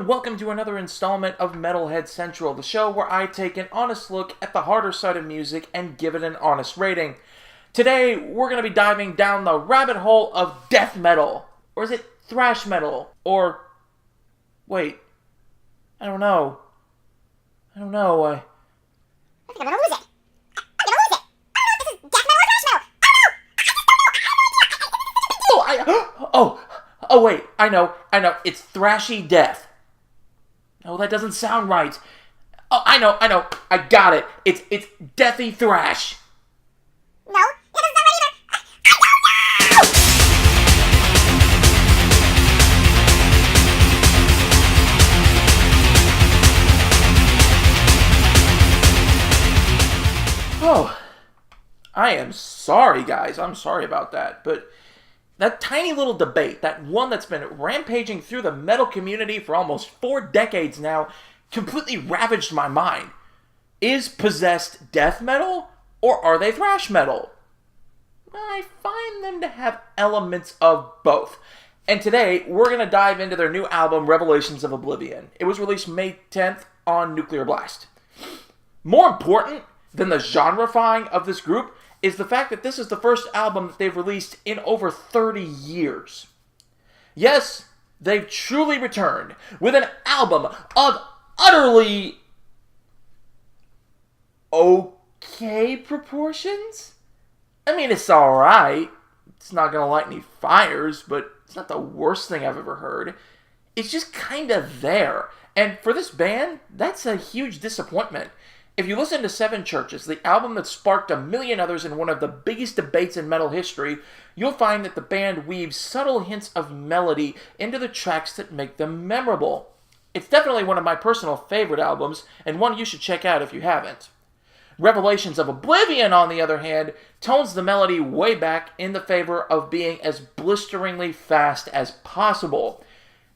and welcome to another installment of Metalhead Central, the show where I take an honest look at the harder side of music and give it an honest rating. Today, we're going to be diving down the rabbit hole of death metal. Or is it thrash metal? Or... wait. I don't know. I think I'm gonna lose it. This is death metal or thrash metal. Oh, wait. I know. It's thrashy death. No, that doesn't sound right. Oh, I know. I got it. It's deathy thrash. No, that doesn't sound right either. I don't know. Oh, I am sorry, guys. I'm sorry about that. But that tiny little debate, that one that's been rampaging through the metal community for almost 4 decades now, completely ravaged my mind. Is Possessed death metal, or are they thrash metal? I find them to have elements of both. And today, we're going to dive into their new album, Revelations of Oblivion. It was released May 10th on Nuclear Blast. More important than the genre-fying of this group is the fact that this is the first album that they've released in over 30 years. Yes, they've truly returned with an album of utterly okay proportions. I mean, it's alright. It's not gonna light any fires, but it's not the worst thing I've ever heard. It's just kind of there. And for this band, that's a huge disappointment. If you listen to Seven Churches, the album that sparked a million others in one of the biggest debates in metal history, you'll find that the band weaves subtle hints of melody into the tracks that make them memorable. It's definitely one of my personal favorite albums, and one you should check out if you haven't. Revelations of Oblivion, on the other hand, tones the melody way back in the favor of being as blisteringly fast as possible.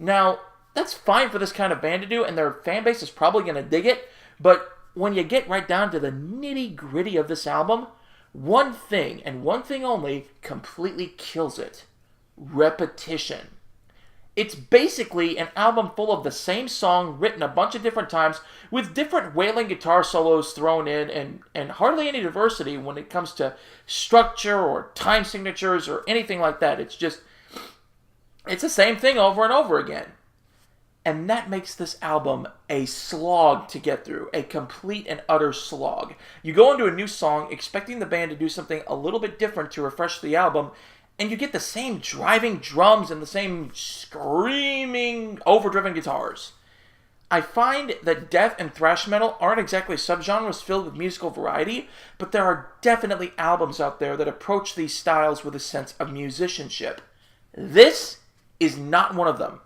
Now, that's fine for this kind of band to do, and their fan base is probably going to dig it, but when you get right down to the nitty-gritty of this album, one thing, and one thing only, completely kills it. Repetition. It's basically an album full of the same song written a bunch of different times with different wailing guitar solos thrown in and hardly any diversity when it comes to structure or time signatures or anything like that. It's the same thing over and over again. And that makes this album a slog to get through, a complete and utter slog. You go into a new song expecting the band to do something a little bit different to refresh the album, and you get the same driving drums and the same screaming, overdriven guitars. I find that death and thrash metal aren't exactly subgenres filled with musical variety, but there are definitely albums out there that approach these styles with a sense of musicianship. This is not one of them.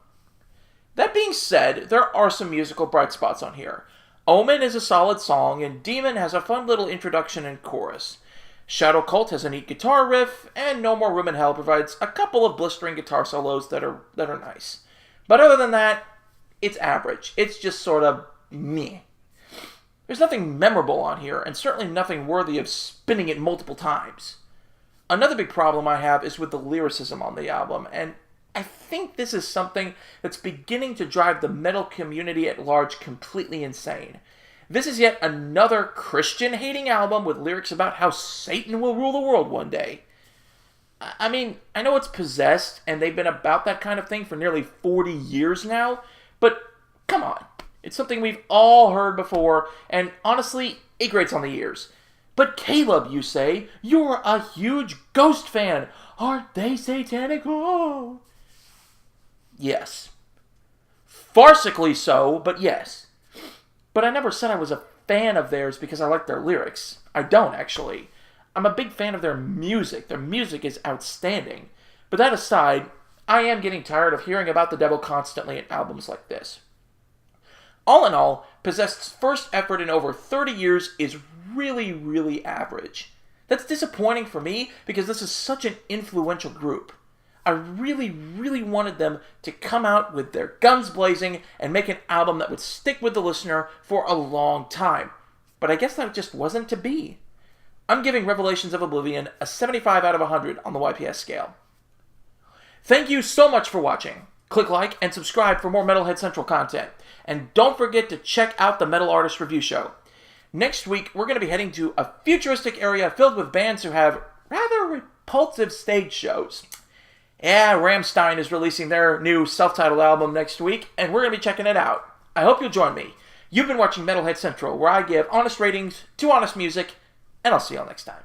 That being said, there are some musical bright spots on here. Omen is a solid song, and Demon has a fun little introduction and chorus. Shadow Cult has a neat guitar riff, and No More Room in Hell provides a couple of blistering guitar solos that are nice. But other than that, it's average. It's just sort of meh. There's nothing memorable on here, and certainly nothing worthy of spinning it multiple times. Another big problem I have is with the lyricism on the album, and I think this is something that's beginning to drive the metal community at large completely insane. This is yet another Christian-hating album with lyrics about how Satan will rule the world one day. I mean, I know it's Possessed, and they've been about that kind of thing for nearly 40 years now, but come on. It's something we've all heard before, and honestly, it grates on the ears. But Caleb, you say, you're a huge Ghost fan. Aren't they satanic? Oh. Yes. Farcically so, but yes. But I never said I was a fan of theirs because I like their lyrics. I don't, actually. I'm a big fan of their music. Their music is outstanding. But that aside, I am getting tired of hearing about the devil constantly in albums like this. All in all, Possessed's first effort in over 30 years is really, really average. That's disappointing for me because this is such an influential group. I really, really wanted them to come out with their guns blazing and make an album that would stick with the listener for a long time. But I guess that just wasn't to be. I'm giving Revelations of Oblivion a 75 out of 100 on the YPS scale. Thank you so much for watching. Click like and subscribe for more Metalhead Central content. And don't forget to check out the Metal Artist Review Show. Next week, we're going to be heading to a futuristic area filled with bands who have rather repulsive stage shows. Yeah, RAMMSTEIN is releasing their new self-titled album next week, and we're going to be checking it out. I hope you'll join me. You've been watching Metalhead Central, where I give honest ratings to honest music, and I'll see y'all next time.